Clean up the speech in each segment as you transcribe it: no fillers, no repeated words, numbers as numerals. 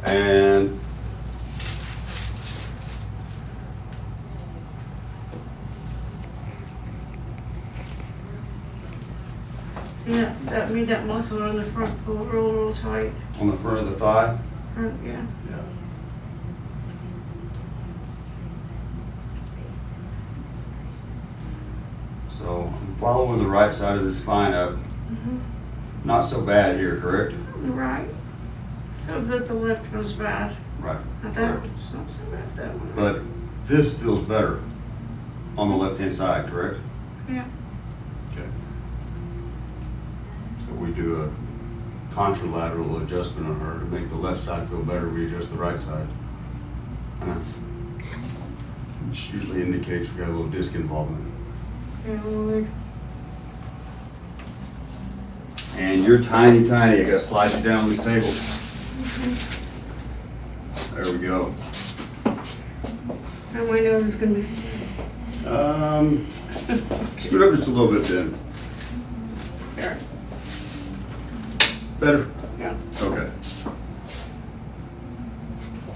And Yeah, that made that muscle on the front pull real tight. on the front of the thigh. Front, yeah. Yeah. So I'm following the right side of the spine up. Not so bad here, correct? Right. Feels that the left was bad. Right. Not Correct. that it's not so bad, that one. But this feels better on the left-hand side, correct? Yeah. Okay. So we do a contralateral adjustment on her to make the left side feel better. We adjust the right side. Which usually indicates we got a little disc involvement. Yeah, well, And you're tiny, tiny. I gotta slide you down this table. There we go. and my nose is gonna be, Scoot up just a little bit then. there. Better? Yeah. Okay.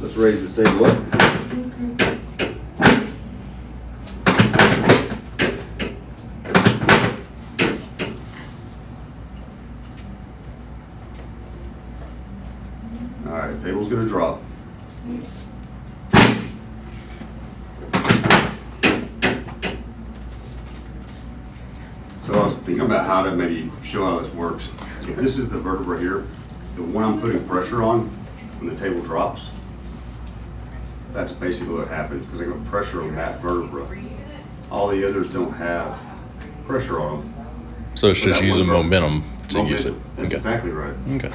Let's raise this table up. All right, table's gonna drop. So I was thinking about how to maybe show how this works. If this is the vertebra here, the one I'm putting pressure on when the table drops, that's basically what happens because I got pressure on that vertebra. All the others don't have pressure on them. So it's For just that using one vertebra. momentum to use it. That's Okay. exactly right. Okay.